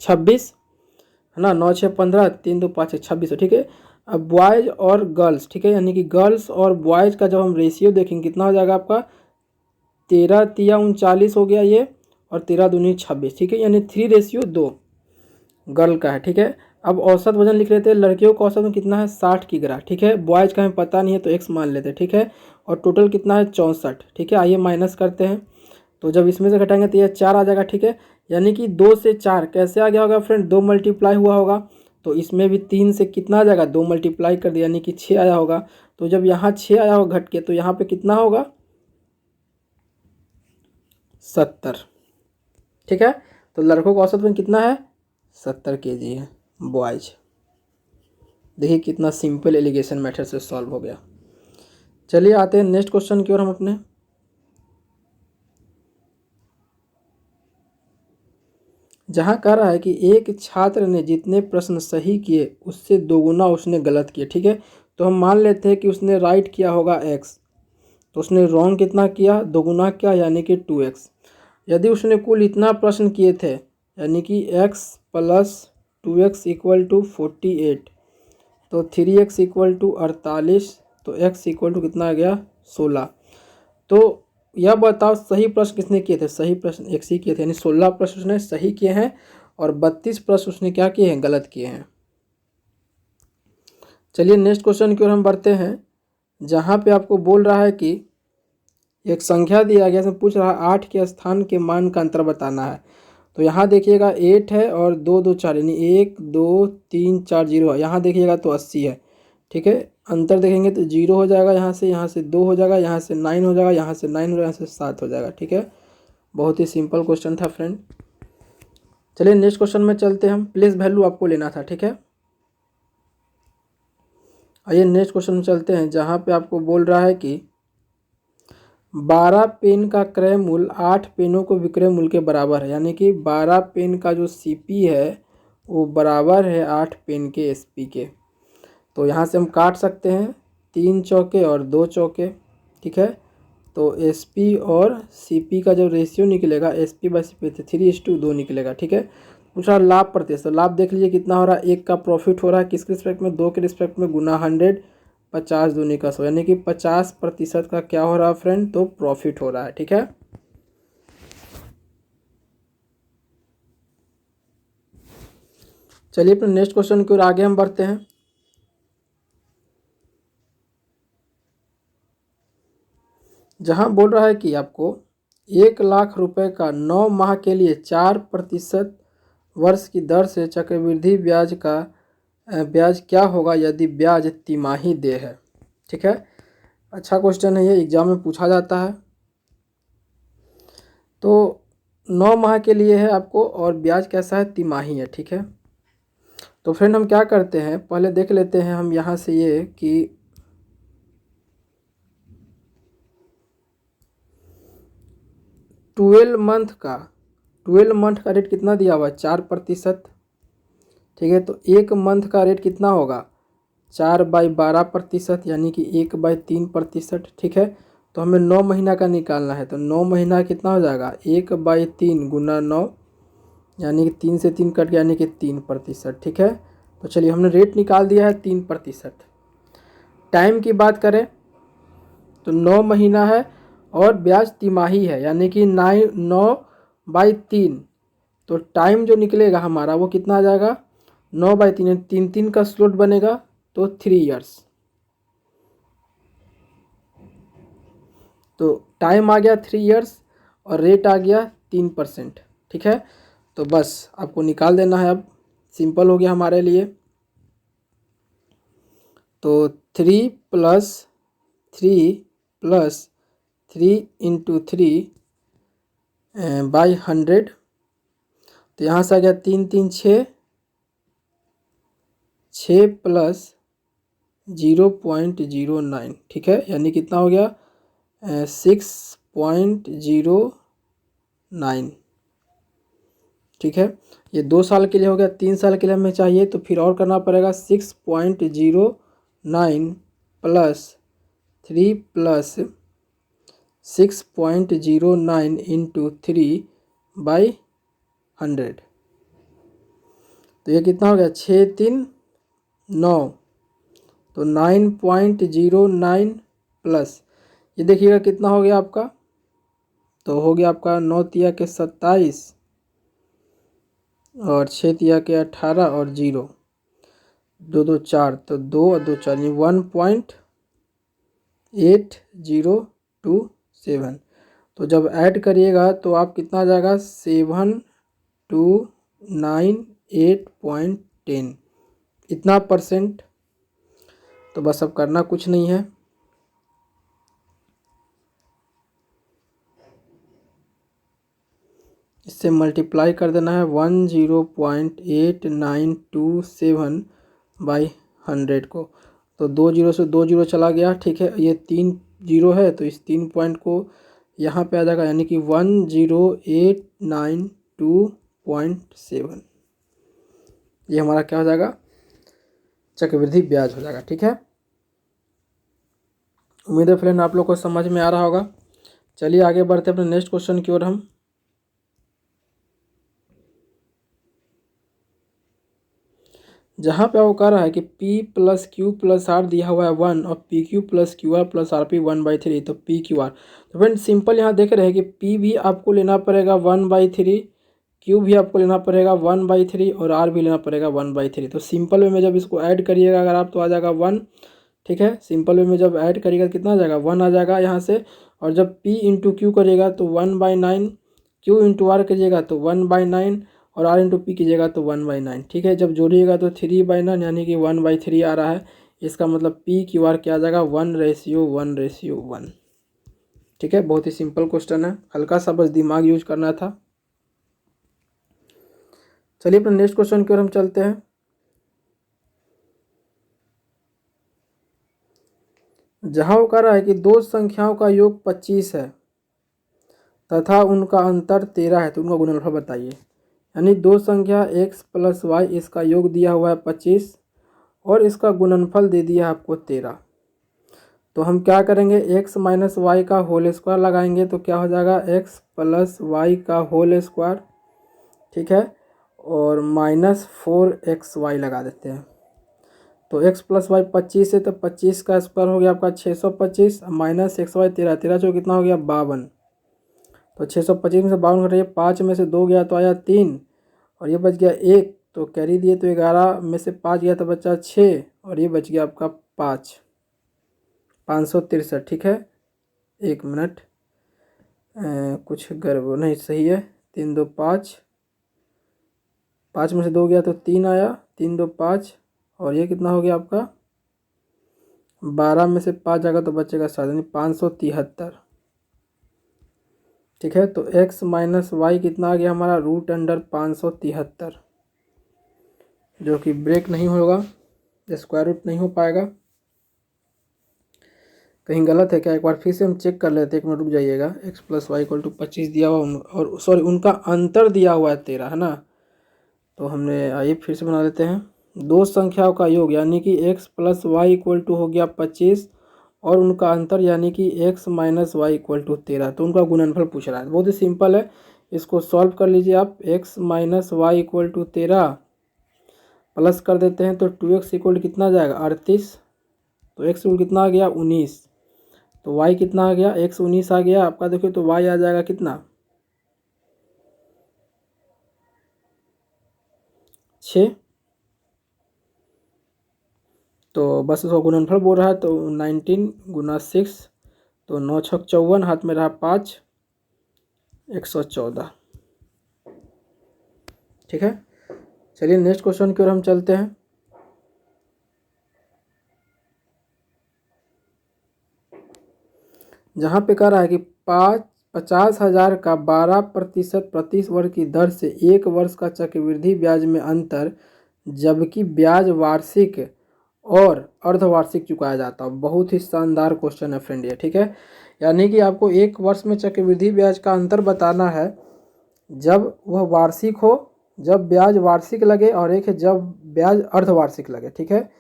26 है ना, 9 6 15, 3 2 5 26 है, ठीक है। अब बॉयज़ और गर्ल्स, ठीक है, यानी कि गर्ल्स और बॉयज़ का जब हम रेशियो देखेंगे कितना हो जाएगा आपका, 13 तिया 39 हो गया ये, और 13 दूनी 26, ठीक है। यानी 3:2 गर्ल का है, ठीक है। अब औसत वजन लिख लेते हैं, लड़कियों का औसत में कितना है, 60 किग्रा, ठीक है। बॉयज़ का हमें पता नहीं है तो एक्स मान लेते हैं, ठीक है। और टोटल कितना है 64। ठीक है, आइए माइनस करते हैं। तो जब इसमें से घटाएंगे तो यह 4 आ जाएगा। ठीक है, यानी कि 2 से 4 कैसे आ गया होगा फ्रेंड, 2 मल्टीप्लाई हुआ होगा। तो इसमें भी 3 से कितना आ जाएगा, 2 मल्टीप्लाई कर दिया यानी कि 6 आया होगा। तो जब यहाँ 6 आया होगा घट के, तो यहाँ पे कितना होगा 70। ठीक है, तो लड़कों का औसत वजन कितना है 70 kg है बॉयज। देखिए कितना सिंपल एलिगेशन मेथड से सॉल्व हो गया। चलिए आते हैं नेक्स्ट क्वेश्चन की ओर हम अपने। जहाँ कह रहा है कि एक छात्र ने जितने प्रश्न सही किए उससे दोगुना उसने गलत किए। ठीक है, तो हम मान लेते हैं कि उसने राइट किया होगा x, तो उसने रॉन्ग कितना किया, दोगुना किया यानी कि 2x। यदि उसने कुल इतना प्रश्न किए थे यानी कि x plus 2x equal to 48, तो 3x इक्वल टू 48, तो x इक्वल टू कितना आ गया 16। तो यह बताओ सही प्रश्न किसने किए थे, सही प्रश्न x ही किए थे, यानी 16 प्रश्न उसने सही किए हैं और 32 प्रश्न उसने क्या किए हैं, गलत किए हैं। चलिए नेक्स्ट क्वेश्चन की ओर हम बढ़ते हैं। जहाँ पे आपको बोल रहा है कि एक संख्या दिया गया, इसमें पूछ रहा है 8 के स्थान के मान का अंतर बताना है। तो यहाँ देखिएगा 8 है और 2 2 4 यानी 1 2 3 4 0 है। यहाँ देखिएगा तो 80 है। ठीक है, अंतर देखेंगे तो 0 हो जाएगा, यहाँ से 2 हो जाएगा, यहाँ से 9 हो जाएगा, यहाँ से 9 हो जाएगा, यहाँ से 7 हो जाएगा। ठीक है, बहुत ही सिंपल क्वेश्चन था फ्रेंड। चलिए नेक्स्ट क्वेश्चन में चलते हैं हम। प्लेस वैल्यू आपको लेना था। ठीक है, आइए नेक्स्ट क्वेश्चन में चलते हैं। जहाँ पे आपको बोल रहा है कि 12 पेन का क्रय मूल्य 8 पेनों को विक्रय मूल्य के बराबर है, यानी कि 12 पेन का जो सीपी है वो बराबर है 8 पेन के एसपी के। तो यहाँ से हम काट सकते हैं 3 चौके और 2 चौके। ठीक है, तो एसपी और सीपी का जो रेशियो निकलेगा एसपी बाई सीपी 3:2 निकलेगा। ठीक है, पूछा लाभ प्रतिशत, तो लाभ देख लीजिए कितना हो रहा है, 1 का प्रॉफिट हो रहा है किसके रिस्पेक्ट में, 2 के रिस्पेक्ट में, गुना 100, 50 दूनी का 100, यानी कि 50% का क्या हो रहा है फ्रेंड, तो प्रॉफिट हो रहा है। ठीक है, चलिए अपने नेक्स्ट क्वेश्चन की ओर आगे हम बढ़ते हैं। जहां बोल रहा है कि आपको 1,00,000 रुपए का 9 माह के लिए 4% वर्ष की दर से चक्रवृद्धि ब्याज का ब्याज क्या होगा यदि ब्याज तिमाही दे है। ठीक है, अच्छा क्वेश्चन है, ये एग्जाम में पूछा जाता है। तो 9 माह के लिए है आपको और ब्याज कैसा है, तिमाही है। ठीक है, तो फ्रेंड हम क्या करते हैं, पहले देख लेते हैं हम यहाँ से ये कि 12 मंथ का रेट कितना दिया हुआ है 4%। ठीक है, तो 1 मंथ का रेट कितना होगा 4/12%, यानी कि 1/3%। ठीक है, तो हमें 9 महीना का निकालना है, तो 9 महीना कितना हो जाएगा 1/3 गुना 9, यानी कि 3 से 3 कट गया यानी कि 3%। ठीक है, तो चलिए हमने रेट निकाल दिया है 3%। टाइम की बात करें तो 9 महीना है और ब्याज तिमाही है, यानी कि 9/3, तो टाइम जो निकलेगा हमारा वो कितना आ जाएगा 9/3, 3 का स्लॉट बनेगा तो 3 ईयर्स। तो टाइम आ गया 3 ईयर्स और रेट आ गया 3%। ठीक है, तो बस आपको निकाल देना है, अब सिंपल हो गया हमारे लिए। तो 3 + 3 + 3 × 3/100, तो यहाँ से आ गया 3 3 6 + 0.09। ठीक है, यानी कितना हो गया 6.09। ठीक है, ये 2 साल के लिए हो गया, 3 साल के लिए हमें चाहिए तो फिर और करना पड़ेगा 6.09 + 3 + 6.09 × 3/100, तो ये कितना हो गया 6 3 9, तो 9.09 प्लस ये देखिएगा कितना हो गया आपका, तो हो गया आपका 9 तिया के 27 और 6 तिया के 18 और 0 2 2 4, तो 2 और 2 4 1.09 8027। तो जब ऐड करिएगा तो आप कितना आ जाएगा 7298.10 इतना परसेंट। तो बस अब करना कुछ नहीं है, इससे मल्टीप्लाई कर देना है 10.8927 बाई 100 को। तो 2 जीरो से 2 जीरो चला गया, ठीक है। ये 3 जीरो है तो इस 3 पॉइंट को यहाँ पे आ जाएगा, यानी कि 10892.7। ये हमारा क्या हो जाएगा, चक्रवृद्धि ब्याज हो जाएगा, ठीक है। उम्मीद है फ्रेंड आप लोग को समझ में आ रहा होगा। चलिए आगे बढ़ते हैं अपने नेक्स्ट क्वेश्चन की ओर। हम जहाँ पे वो कह रहा है कि P plus Q plus R दिया हुआ है 1 और P Q plus Q R plus R P 1/3, तो पी क्यू आर। तो फ्रेंड सिंपल यहाँ देख रहे हैं कि P भी आपको लेना पड़ेगा 1/3, क्यू भी आपको लेना पड़ेगा 1/3 और आर भी लेना पड़ेगा 1/3। तो सिंपल वे में जब इसको ऐड करिएगा अगर आप तो आ जाएगा 1, ठीक है। सिंपल वे में जब ऐड करिएगा कितना आ जाएगा 1 आ जाएगा यहाँ से। और जब P इंटू क्यू करिएगा तो 1/9, क्यू इंटू आर करिएगा तो 1/9 और आर इंटू पी कीजिएगा तो 1/9, ठीक है। जब जोड़िएगा तो 3/9 यानी कि 1/3 आ रहा है। इसका मतलब पी क्यू आर क्या आ जाएगा 1:1:1, ठीक है। बहुत ही सिंपल क्वेश्चन है, हल्का सा बस दिमाग यूज करना था। चलिए अपने नेक्स्ट क्वेश्चन की ओर हम चलते हैं। जहाँ वो कह रहा है कि दो संख्याओं का योग 25 है तथा उनका अंतर 13 है, तो उनका गुणनफल बताइए। यानी दो संख्या x प्लस वाई, इसका योग दिया हुआ है 25 और इसका गुणनफल दे दिया है आपको 13। तो हम क्या करेंगे, x माइनस वाई का होल स्क्वायर लगाएंगे तो क्या हो जाएगा x प्लस वाई का होल स्क्वायर, ठीक है। और -4xy लगा देते हैं। तो x प्लस वाई 25 है तो 25 का स्क्वायर हो गया आपका 625 माइनस xy 13, 13 जो कितना हो गया 52। तो 625 में से 52 घटाइए, 5 में से 2 गया तो आया 3 और ये बच गया 1, तो कैरी दिए तो 11 में से 5 गया तो बचा 6 और ये बच गया आपका 563, ठीक है। 1 मिनट, कुछ गड़बड़ नहीं, सही है। 3 2 5, 5 में से 2 गया तो 3 आया, 3 2 5 और ये कितना हो गया आपका 12 में से 5 जाएगा तो बचेगा 7, यानी 573, ठीक है। तो x माइनस वाई कितना आ गया हमारा √573, जो कि ब्रेक नहीं होगा, स्क्वायर रूट नहीं हो पाएगा। कहीं गलत है क्या, एक बार फिर से हम चेक कर लेते हैं, 1 मिनट रुक जाइएगा। x plus Y equal to 25 दिया हुआ और सॉरी उनका अंतर दिया हुआ है 13, है ना। तो हमने आइए फिर से बना लेते हैं। दो संख्याओं का योग यानी कि x plus Y equal to हो गया 25 और उनका अंतर यानी कि x minus Y equal to 13, तो उनका गुणनफल पूछ रहा है। बहुत ही सिंपल है, इसको सॉल्व कर लीजिए आप। x minus Y equal to 13 plus कर देते हैं तो 2x इक्वल कितना जाएगा 38, तो x इक्वल कितना आ गया 19, तो y कितना आ गया x 19 आ गया आपका। देखिए तो y आ जाएगा कितना 6, तो बस उसका गुणनफल बोल रहा है तो 19 गुना 6, तो 9 छक 54, हाथ में रहा 5, 114, ठीक है। चलिए नेक्स्ट क्वेश्चन की ओर हम चलते हैं। जहाँ पे कह रहा है कि 50,000 का 12% प्रति वर्ष की दर से 1 वर्ष का चक्रवृद्धि ब्याज में अंतर, जबकि ब्याज वार्षिक और अर्धवार्षिक चुकाया जाता है। बहुत ही शानदार क्वेश्चन है फ्रेंड ये, ठीक है। यानी कि आपको 1 वर्ष में चक्रवृद्धि ब्याज का अंतर बताना है जब वह वार्षिक हो, जब ब्याज वार्षिक लगे, और एक है जब ब्याज अर्धवार्षिक लगे, ठीक है।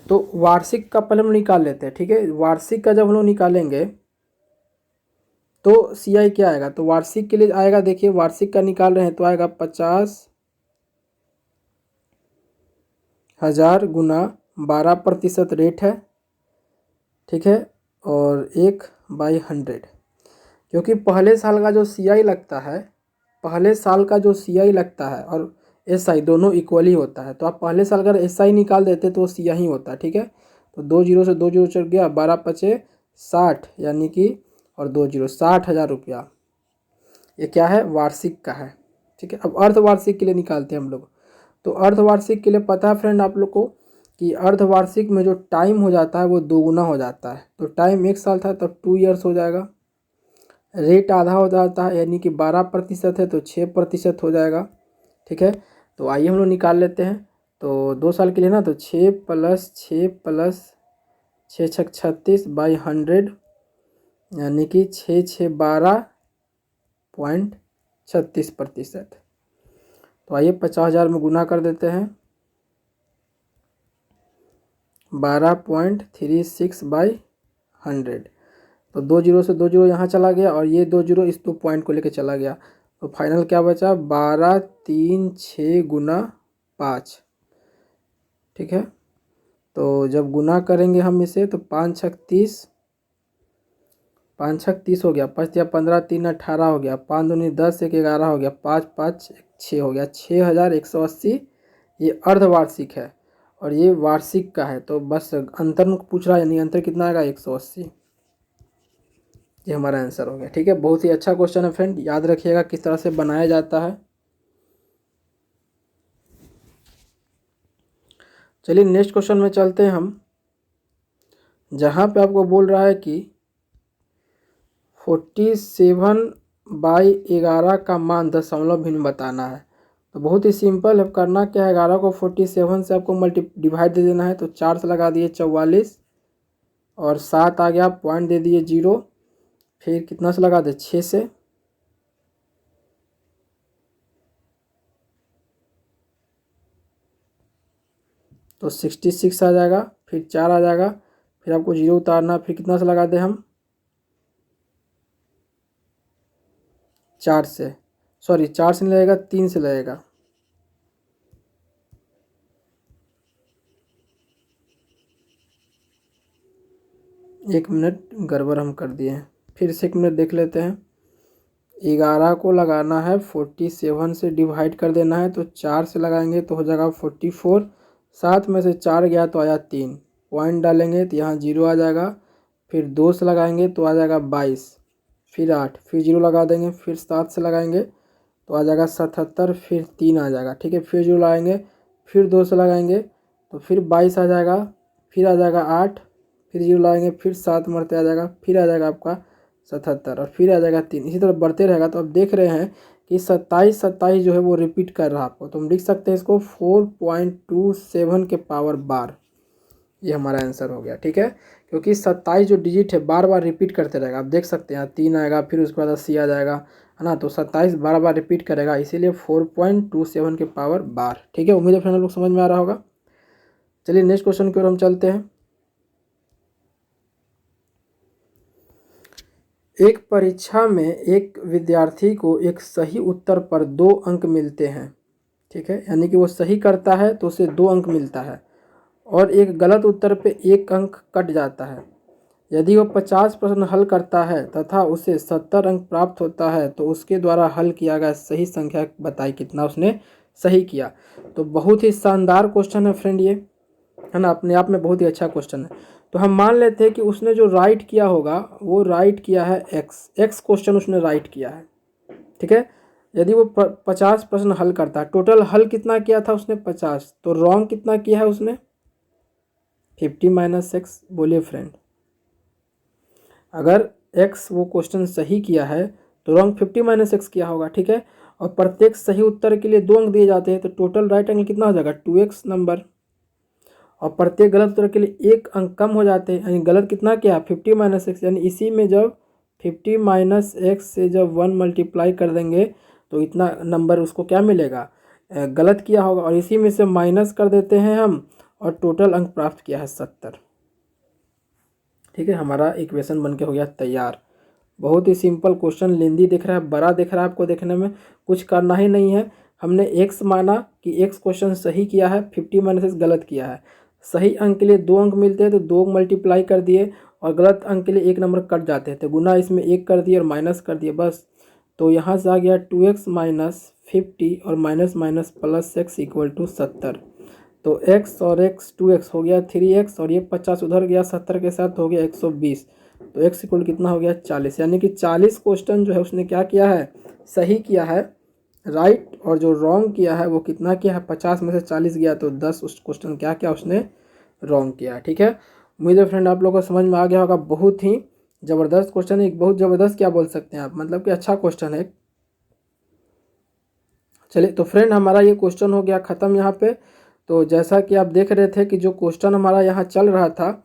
तो वार्षिक का पहले हम निकाल लेते हैं, ठीक है। वार्षिक का जब हम लोग निकालेंगे तो CI क्या आएगा, तो वार्षिक के लिए आएगा, देखिए वार्षिक का निकाल रहे हैं तो आएगा 50,000 गुना 12% रेट है, ठीक है, और 1/100, क्योंकि पहले साल का जो CI लगता है, पहले साल का जो CI लगता है और SI दोनों इक्वली होता है। तो आप पहले साल अगर SI निकाल देते तो वो CI ही होता है, ठीक है। तो 2 जीरो से 2 जीरो चढ़ गया, 12 पचे 60 यानी कि और 20 60,000 रुपया। ये क्या है, वार्षिक का है। ठीक है, अब अर्धवार्षिक के लिए निकालते हैं हम लोग। तो अर्धवार्षिक के लिए पता है फ्रेंड आप लोग को कि अर्धवार्षिक में जो टाइम हो जाता है वो दोगुना हो जाता है। तो टाइम 1 साल था तब 2 ईयर्स हो जाएगा। रेट आधा हो जाता है यानी कि 12% है तो 6% हो जाएगा। ठीक है, तो आइए हम लोग निकाल लेते हैं। तो 2 साल के लिए ना, तो 6 + 6 + 6 × 36 / 100 यानी कि 6,612.36%। तो आइए 50,000 में गुना कर देते हैं, 12.36/100। तो 2 जीरो से 2 जीरो यहाँ चला गया और ये 2 जीरो इस 2 पॉइंट को लेके चला गया। तो फाइनल क्या बचा, 12 3 6 × 5। ठीक है, तो जब गुना करेंगे हम इसे तो 5 × 30, 5 × 30 हो गया, 5 × 15 3 18 हो गया, 5 दूनी 10 1 11 हो गया, 5 5 6 हो गया, 6,180। ये अर्धवार्षिक है और ये वार्षिक का है। तो बस अंतर पूछ रहा है, यानी अंतर कितना आएगा, 180। ये हमारा आंसर हो गया। ठीक है, बहुत ही अच्छा क्वेश्चन है फ्रेंड, याद रखिएगा किस तरह से बनाया जाता है। चलिए नेक्स्ट क्वेश्चन में चलते हैं हम, जहाँ पे आपको बोल रहा है कि 47/11 का मान दशमलव भिन्न बताना है। तो बहुत ही सिंपल है, करना क्या है, 11 को 47 से आपको डिवाइड दे देना है। तो 4 से लगा दिए 44 और 7 आ गया, पॉइंट दे दिए 0, फिर कितना से लगा दे 6 से, तो 66 आ जाएगा, फिर 4 आ जाएगा, फिर आपको 0 उतारना, फिर कितना से लगा दे हम 4 से, सॉरी 4 से नहीं लगेगा, 3 से लगेगा। एक मिनट गड़बड़ हम कर दिए हैं, फिर से 1 मिनट देख लेते हैं। 11 को लगाना है 47 से डिवाइड कर देना है, तो 4 से लगाएंगे तो हो जाएगा 44, 7 में से 4 गया तो आया 3, पॉइंट डालेंगे तो यहाँ 0 आ जाएगा, फिर 2 से लगाएंगे तो आ जाएगा 22, फिर 8, फिर 0 लगा देंगे, फिर 7 से लगाएंगे तो आ जाएगा 77, फिर 3 आ जाएगा। ठीक है, फिर 0 लगाएंगे, फिर 2 से लगाएंगे तो फिर 22 आ जाएगा, फिर आ जाएगा 8, फिर 0 लगाएंगे, फिर 7 मरते आ जाएगा, फिर आ जाएगा आपका 77 और फिर आ जाएगा 3। इसी तरह बढ़ते रहेगा। तो अब देख रहे हैं कि 27 जो है वो रिपीट कर रहा है आपको, तो हम लिख सकते हैं इसको 4.27 के पावर बार। ये हमारा आंसर हो गया। ठीक है, क्योंकि 27 जो डिजिट है बार बार रिपीट करते रहेगा। आप देख सकते हैं 3 आएगा, फिर उसके बाद 80 आ जाएगा, है ना। तो 27 बार बार रिपीट करेगा, इसीलिए 4.27 के पावर बार। ठीक है, उम्मीद है फ्रेंड लोग समझ में आ रहा होगा। चलिए नेक्स्ट क्वेश्चन की ओर हम चलते हैं। एक परीक्षा में एक विद्यार्थी को एक सही उत्तर पर 2 अंक मिलते हैं। ठीक है, यानी कि वो सही करता है तो उसे 2 अंक मिलता है और एक गलत उत्तर पे 1 अंक कट जाता है। यदि वो 50 प्रश्न हल करता है तथा उसे 70 अंक प्राप्त होता है तो उसके द्वारा हल किया गया सही संख्या बताई, कितना उसने सही किया। तो बहुत ही शानदार क्वेश्चन है फ्रेंड, ये है ना, अपने आप में बहुत ही अच्छा क्वेश्चन है। तो हम मान लेते हैं कि उसने जो राइट किया होगा वो राइट किया है एक्स क्वेश्चन उसने राइट किया है। ठीक है, यदि वो 50 प्रश्न हल करता है, टोटल हल कितना किया था उसने 50, तो रॉन्ग कितना किया है उसने 50 - x। बोलिए फ्रेंड, अगर x वो क्वेश्चन सही किया है तो रॉन्ग 50 - x किया होगा। ठीक है, और प्रत्येक सही उत्तर के लिए 2 अंक दिए जाते हैं, तो टोटल राइट एंगल कितना हो जाएगा 2x नंबर। और प्रत्येक गलत उत्तर के लिए 1 अंक कम हो जाते हैं, यानी गलत कितना किया 50 - x। यानी इसी में जब 50 - x से जब 1 मल्टीप्लाई कर देंगे तो इतना नंबर उसको क्या मिलेगा, गलत किया होगा। और इसी में से माइनस कर देते हैं हम और टोटल अंक प्राप्त किया है 70। ठीक है, हमारा इक्वेशन बन के हो गया तैयार। बहुत ही सिंपल क्वेश्चन, लेंदी दिख रहा है, बड़ा दिख रहा है आपको देखने में, कुछ करना ही नहीं है। हमने x माना कि x क्वेश्चन सही किया है, 50 - x गलत किया है। सही अंक के लिए 2 अंक मिलते हैं तो 2 मल्टीप्लाई कर दिए और गलत अंक के लिए 1 नंबर कट जाते हैं, तो गुना इसमें 1 कर दिए और माइनस कर दिए बस। तो यहाँ से आ गया 2x - 50 और माइनस माइनस प्लस x = 70। तो x और x 2x हो गया 3x और ये 50 उधर गया 70 के साथ हो गया 120। तो x इक्वल कितना हो गया 40, यानी कि 40 क्वेश्चन जो है उसने क्या किया है, सही किया है, राइट। और जो रॉन्ग किया है वो कितना किया है, 50 में से 40 गया तो 10 उस क्वेश्चन क्या किया उसने रॉन्ग किया। ठीक है, उम्मीद है फ्रेंड आप लोगों को समझ में आ गया होगा। बहुत ही ज़बरदस्त क्वेश्चन है, एक बहुत ज़बरदस्त क्या बोल सकते हैं आप, मतलब कि अच्छा क्वेश्चन है। चलिए तो फ्रेंड हमारा ये क्वेश्चन हो गया ख़त्म यहाँ पे। तो जैसा कि आप देख रहे थे कि जो क्वेश्चन हमारा यहाँ चल रहा था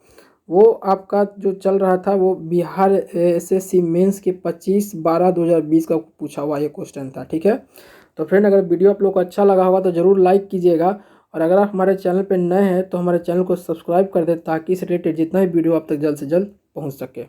वो आपका जो चल रहा था वो बिहार एसएससी मेंस के 25/12/2020 का पूछा हुआ ये क्वेश्चन था। ठीक है, तो फ्रेंड अगर वीडियो आप लोग को अच्छा लगा होगा तो ज़रूर लाइक कीजिएगा, और अगर आप हमारे चैनल पर नए हैं तो हमारे चैनल को सब्सक्राइब कर दें ताकि इस रिलेटेड जितना भी वीडियो आप तक जल्द से जल्द पहुँच सके।